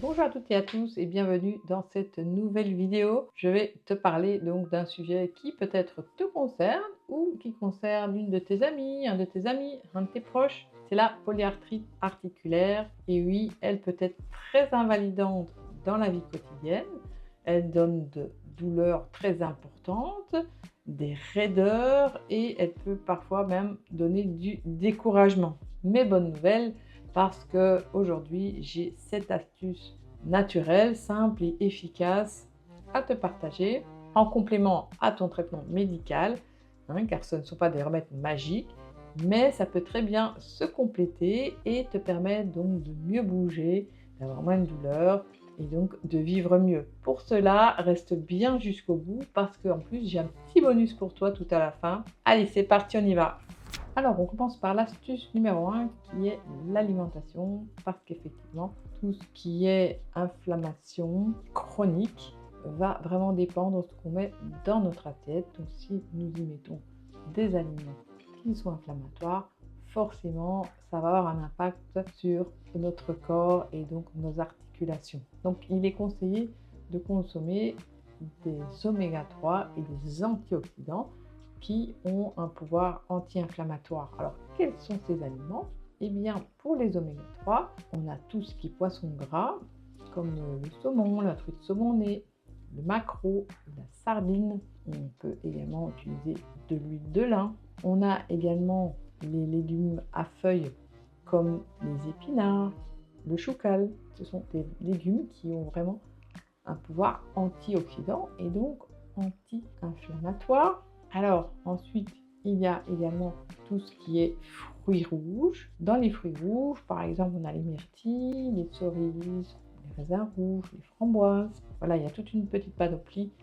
Bonjour à toutes et à tous et bienvenue dans cette nouvelle vidéo. Je vais te parler donc d'un sujet qui peut-être te concerne ou qui concerne une de tes amies, un de tes amis, un de tes proches. C'est la polyarthrite articulaire et oui, elle peut être très invalidante dans la vie quotidienne. Elle donne de douleurs très importantes, des raideurs et elle peut parfois même donner du découragement. Mais bonne nouvelle, parce que aujourd'hui j'ai 7 astuces naturelles, simples et efficaces à te partager en complément à ton traitement médical, car ce ne sont pas des remèdes magiques, mais ça peut très bien se compléter et te permettre donc de mieux bouger, d'avoir moins de douleur et donc de vivre mieux. Pour cela, reste bien jusqu'au bout parce qu'en plus j'ai un petit bonus pour toi tout à la fin. Allez, c'est parti, on y va! Alors, on commence par l'astuce numéro 1 qui est l'alimentation, parce qu'effectivement, tout ce qui est inflammation chronique va vraiment dépendre de ce qu'on met dans notre assiette. Donc, si nous y mettons des aliments qui sont inflammatoires, forcément, ça va avoir un impact sur notre corps et donc nos articulations. Donc, il est conseillé de consommer des oméga 3 et des antioxydants qui ont un pouvoir anti-inflammatoire. Alors, quels sont ces aliments? Eh bien, pour les oméga 3, on a tout ce qui est poisson gras, comme le saumon, la truite saumonnée, le maquereau, la sardine. On peut également utiliser de l'huile de lin. On a également les légumes à feuilles, comme les épinards, le choucal. Ce sont des légumes qui ont vraiment un pouvoir antioxydant et donc anti-inflammatoire. Alors ensuite, il y a également tout ce qui est fruits rouges. Dans les fruits rouges, par exemple, on a les myrtilles, les cerises, les raisins rouges, les framboises. Voilà, il y a toute une petite panoplie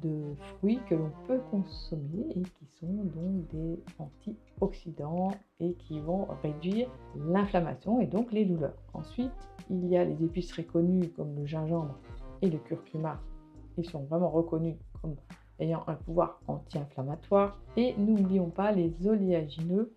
de fruits que l'on peut consommer et qui sont donc des antioxydants et qui vont réduire l'inflammation et donc les douleurs. Ensuite, il y a les épices très connues comme le gingembre et le curcuma. Ils sont vraiment reconnus comme ayant un pouvoir anti-inflammatoire. Et n'oublions pas les oléagineux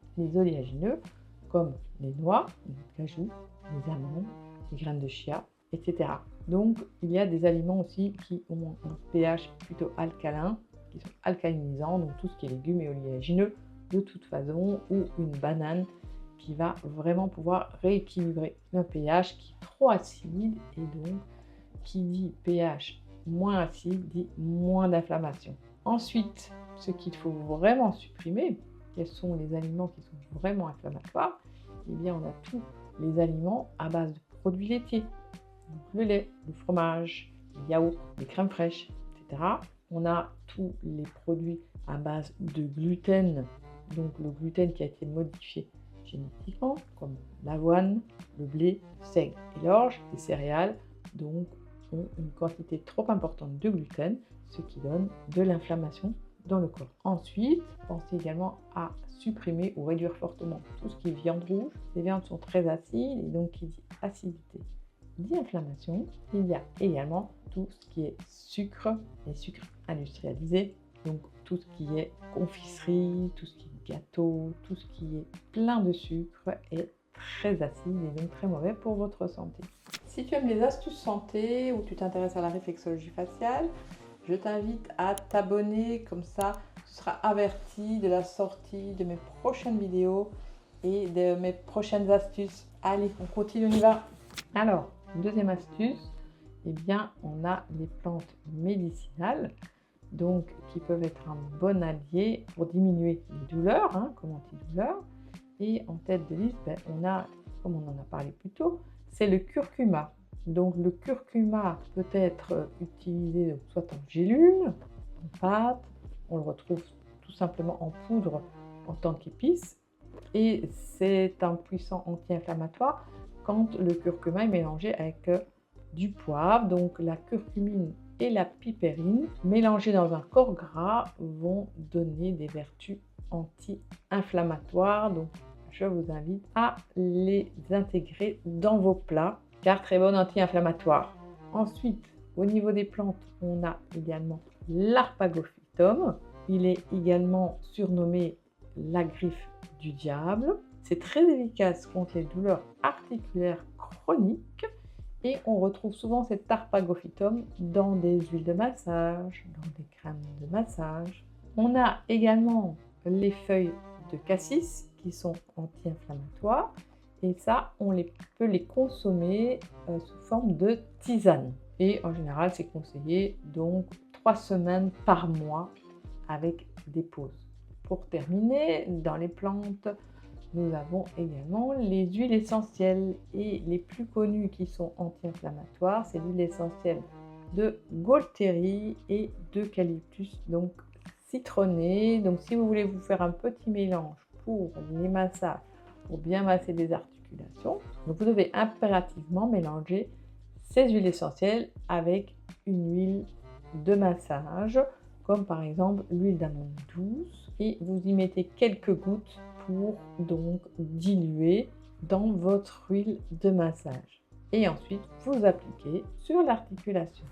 comme les noix, les cajou, les amandes, les graines de chia, etc. Donc il y a des aliments aussi qui ont un pH plutôt alcalin, qui sont alcalinisants, donc tout ce qui est légumes et oléagineux de toute façon, ou une banane qui va vraiment pouvoir rééquilibrer un pH qui est trop acide et donc qui dit pH moins acide dit moins d'inflammation. Ensuite, ce qu'il faut vraiment supprimer, quels sont les aliments qui sont vraiment inflammatoires? Eh bien, on a tous les aliments à base de produits laitiers, donc le lait, le fromage, les yaourts, les crèmes fraîches, etc. On a tous les produits à base de gluten, donc le gluten qui a été modifié génétiquement, comme l'avoine, le blé, le seigle et l'orge, les céréales, donc ont une quantité trop importante de gluten, ce qui donne de l'inflammation dans le corps. Ensuite, pensez également à supprimer ou réduire fortement tout ce qui est viande rouge. Les viandes sont très acides et donc qui dit acidité dit inflammation. Il y a également tout ce qui est sucre, les sucres industrialisés, donc tout ce qui est confiserie, tout ce qui est gâteau, tout ce qui est plein de sucre est très acide et donc très mauvais pour votre santé. Si tu aimes les astuces santé ou tu t'intéresses à la réflexologie faciale, je t'invite à t'abonner, comme ça tu seras averti de la sortie de mes prochaines vidéos et de mes prochaines astuces. Allez, on continue, on y va. Alors, deuxième astuce, eh bien, on a les plantes médicinales, donc qui peuvent être un bon allié pour diminuer les douleurs, comme antidouleur. Et en tête de liste, on a, comme on en a parlé plus tôt, c'est le curcuma. Donc le curcuma peut être utilisé soit en gélule, en pâte, on le retrouve tout simplement en poudre en tant qu'épice. Et c'est un puissant anti-inflammatoire quand le curcuma est mélangé avec du poivre. Donc la curcumine et la piperine mélangées dans un corps gras vont donner des vertus anti-inflammatoires. Donc je vous invite à les intégrer dans vos plats car très bon anti-inflammatoire. Ensuite, au niveau des plantes, on a également l'arpagophytum. Il est également surnommé la griffe du diable. C'est très efficace contre les douleurs articulaires chroniques Et on retrouve souvent cet arpagophytum dans des huiles de massage, dans des crèmes de massage. On a également les feuilles de cassis qui sont anti-inflammatoires. Et ça, peut les consommer sous forme de tisane. Et en général, c'est conseillé donc 3 semaines par mois avec des pauses. Pour terminer, dans les plantes, nous avons également les huiles essentielles. Et les plus connues qui sont anti-inflammatoires, c'est l'huile essentielle de Gaultérie et d'eucalyptus, donc citronné. Donc si vous voulez vous faire un petit mélange pour les massages, pour bien masser les articulations, donc vous devez impérativement mélanger ces huiles essentielles avec une huile de massage, comme par exemple l'huile d'amande douce, et vous y mettez quelques gouttes pour donc diluer dans votre huile de massage. Et ensuite, vous appliquez sur l'articulation.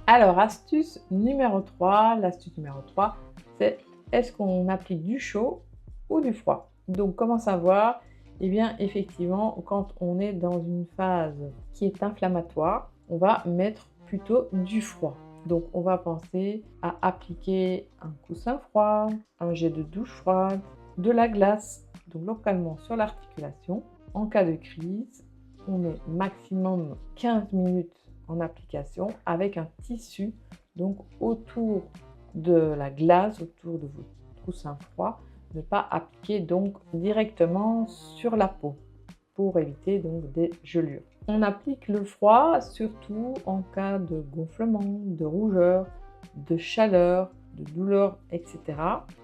Alors, astuce numéro 3, l'astuce numéro 3, c'est est-ce qu'on applique du chaud ou du froid? Donc, comment savoir? Eh bien, effectivement, quand on est dans une phase qui est inflammatoire, on va mettre plutôt du froid. Donc, on va penser à appliquer un coussin froid, un jet de douche froide, de la glace, donc localement sur l'articulation. En cas de crise, on met maximum 15 minutes en application avec un tissu donc autour de la glace, autour de votre coussin froid. Ne pas appliquer donc directement sur la peau pour éviter donc des gelures. On applique le froid surtout en cas de gonflement, de rougeur, de chaleur, de douleur, etc.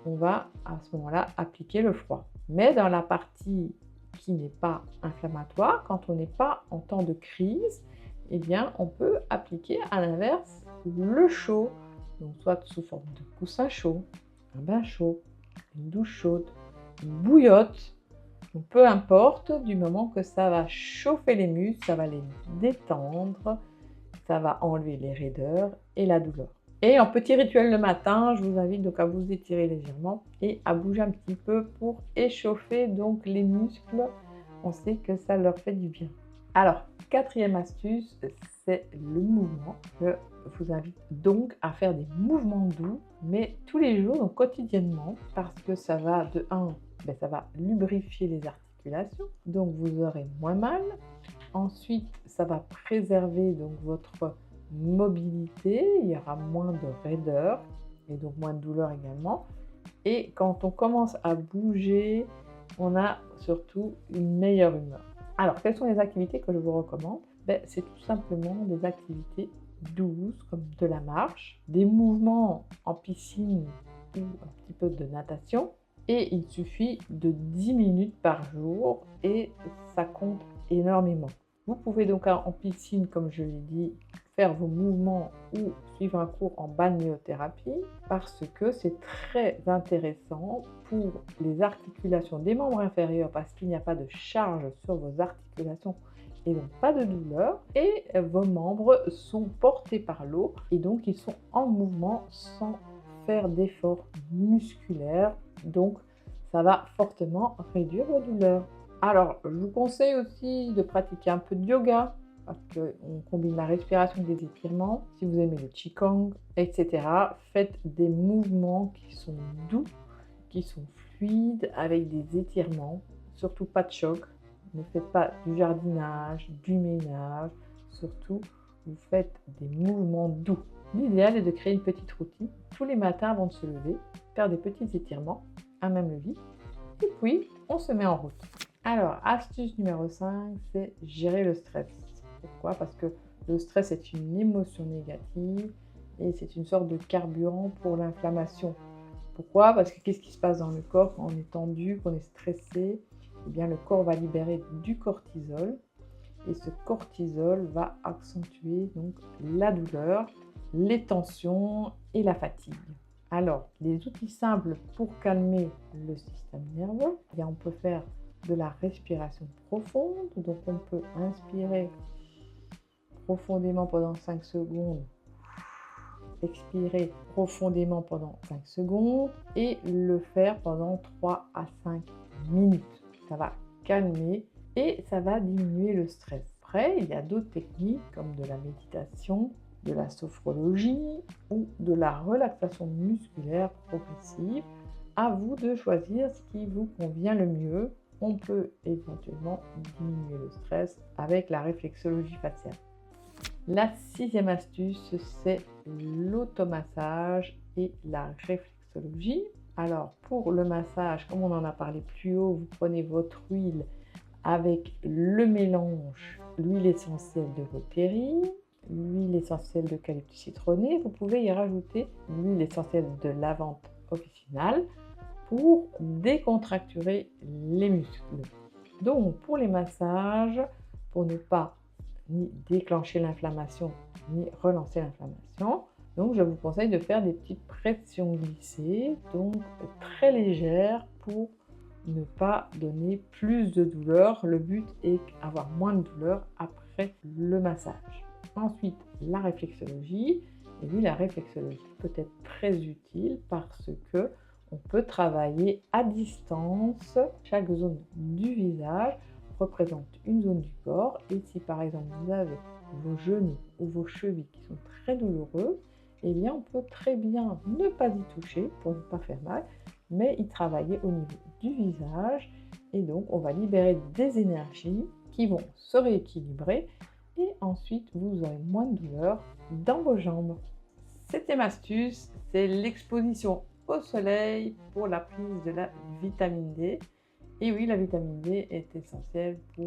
On va à ce moment-là appliquer le froid. Mais dans la partie qui n'est pas inflammatoire, quand on n'est pas en temps de crise, eh bien on peut appliquer à l'inverse le chaud, donc soit sous forme de coussin chaud, un bain chaud, une douche chaude, une bouillotte, donc peu importe, du moment que ça va chauffer les muscles, ça va les détendre, ça va enlever les raideurs et la douleur. Et en petit rituel le matin, je vous invite donc à vous étirer légèrement et à bouger un petit peu pour échauffer donc les muscles. On sait que ça leur fait du bien. Alors, quatrième astuce, c'est le mouvement. Je vous invite donc à faire des mouvements doux, mais tous les jours, donc quotidiennement, parce que ça va de 1, ça va lubrifier les articulations, donc vous aurez moins mal. Ensuite, ça va préserver donc votre mobilité, il y aura moins de raideur et donc moins de douleur également. Et quand on commence à bouger, on a surtout une meilleure humeur. Alors, quelles sont les activités que je vous recommande? C'est tout simplement des activités douces comme de la marche, des mouvements en piscine ou un petit peu de natation. Et il suffit de 10 minutes par jour et ça compte énormément. Vous pouvez donc en piscine, comme je l'ai dit, faire vos mouvements ou suivre un cours en balnéothérapie parce que c'est très intéressant pour les articulations des membres inférieurs parce qu'il n'y a pas de charge sur vos articulations et donc pas de douleur et vos membres sont portés par l'eau et donc ils sont en mouvement sans faire d'efforts musculaires, donc ça va fortement réduire vos douleurs. Alors, je vous conseille aussi de pratiquer un peu de yoga parce qu'on combine la respiration avec des étirements. Si vous aimez le qigong, etc., faites des mouvements qui sont doux, qui sont fluides, avec des étirements, surtout pas de choc. Ne faites pas du jardinage, du ménage, surtout vous faites des mouvements doux. L'idéal est de créer une petite routine tous les matins avant de se lever, faire des petits étirements à même levis, et puis on se met en route. Alors, astuce numéro 5, c'est gérer le stress. Pourquoi? Parce que le stress est une émotion négative et c'est une sorte de carburant pour l'inflammation. Pourquoi? Parce que qu'est-ce qui se passe dans le corps quand on est tendu, qu'on est stressé? Eh bien, le corps va libérer du cortisol et ce cortisol va accentuer donc la douleur, les tensions et la fatigue. Alors, les outils simples pour calmer le système nerveux, eh bien, on peut faire de la respiration profonde. Donc, on peut inspirer profondément pendant 5 secondes, expirer profondément pendant 5 secondes et le faire pendant 3 à 5 minutes. Ça va calmer et ça va diminuer le stress. Après, il y a d'autres techniques comme de la méditation, de la sophrologie ou de la relaxation musculaire progressive. À vous de choisir ce qui vous convient le mieux. On peut éventuellement diminuer le stress avec la réflexologie faciale. La 6e astuce, c'est l'automassage et la réflexologie. Alors, pour le massage, comme on en a parlé plus haut, vous prenez votre huile avec le mélange, l'huile essentielle de Rotary, l'huile essentielle d'eucalyptus citronné. Vous pouvez y rajouter l'huile essentielle de lavande officinale pour décontracturer les muscles. Donc, pour les massages, pour ne pas ni déclencher l'inflammation, ni relancer l'inflammation, donc je vous conseille de faire des petites pressions glissées, donc très légères pour ne pas donner plus de douleur. Le but est d'avoir moins de douleur après le massage. Ensuite, la réflexologie. Et oui, la réflexologie peut être très utile parce que on peut travailler à distance. Chaque zone du visage représente une zone du corps. Et si par exemple vous avez vos genoux ou vos chevilles qui sont très douloureux, eh bien on peut très bien ne pas y toucher pour ne pas faire mal, mais y travailler au niveau du visage. Et donc on va libérer des énergies qui vont se rééquilibrer et ensuite vous aurez moins de douleur dans vos jambes. 7e astuce, c'est l'exposition au soleil pour la prise de la vitamine D. Et oui, la vitamine D est essentielle pour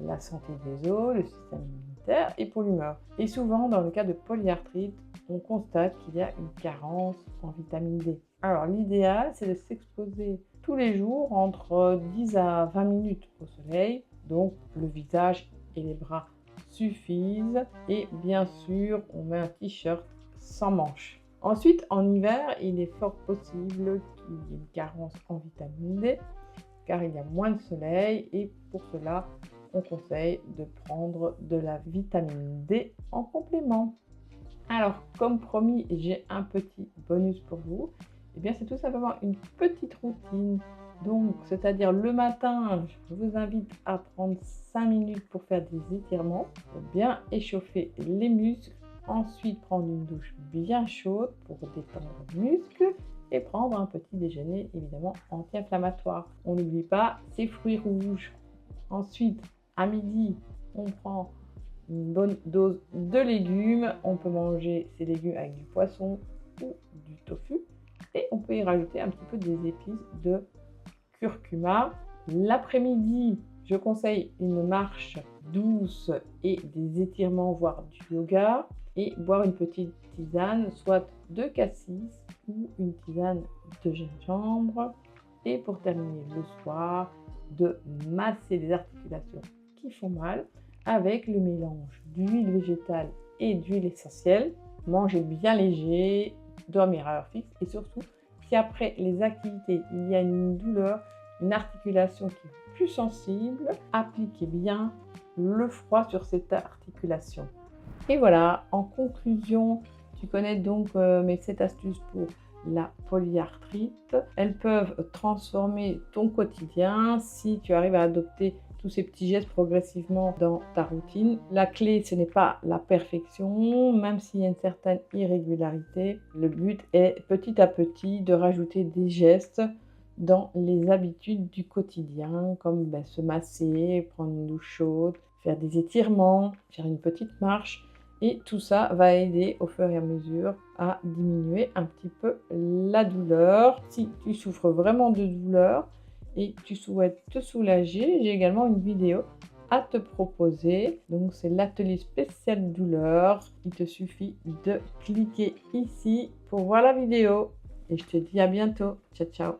la santé des os, le système immunitaire et pour l'humeur. Et souvent, dans le cas de polyarthrite, on constate qu'il y a une carence en vitamine D. Alors, l'idéal, c'est de s'exposer tous les jours entre 10 à 20 minutes au soleil. Donc, le visage et les bras suffisent. Et bien sûr, on met un t-shirt sans manches. Ensuite, en hiver, il est fort possible qu'il y ait une carence en vitamine D car il y a moins de soleil et pour cela, on conseille de prendre de la vitamine D en complément. Alors, comme promis, j'ai un petit bonus pour vous. Eh bien, c'est tout simplement une petite routine. Donc, c'est-à-dire le matin, je vous invite à prendre 5 minutes pour faire des étirements, pour bien échauffer les muscles. Ensuite, prendre une douche bien chaude pour détendre les muscles et prendre un petit déjeuner, évidemment, anti-inflammatoire. On n'oublie pas ces fruits rouges. Ensuite, à midi, on prend une bonne dose de légumes. On peut manger ces légumes avec du poisson ou du tofu. Et on peut y rajouter un petit peu des épices de curcuma. L'après-midi, je conseille une marche douce et des étirements, voire du yoga. Et boire une petite tisane, soit de cassis ou une tisane de gingembre. Et pour terminer le soir, de masser les articulations qui font mal avec le mélange d'huile végétale et d'huile essentielle. Manger bien léger, dormir à heure fixe et surtout, si après les activités, il y a une douleur, une articulation qui est plus sensible, appliquez bien le froid sur cette articulation. Et voilà, en conclusion, tu connais donc mes 7 astuces pour la polyarthrite. Elles peuvent transformer ton quotidien si tu arrives à adopter tous ces petits gestes progressivement dans ta routine. La clé, ce n'est pas la perfection, même s'il y a une certaine irrégularité. Le but est petit à petit de rajouter des gestes dans les habitudes du quotidien, comme se masser, prendre une douche chaude, faire des étirements, faire une petite marche. Et tout ça va aider au fur et à mesure à diminuer un petit peu la douleur. Si tu souffres vraiment de douleur et tu souhaites te soulager, j'ai également une vidéo à te proposer. Donc c'est l'atelier spécial douleur. Il te suffit de cliquer ici pour voir la vidéo. Et je te dis à bientôt. Ciao, ciao.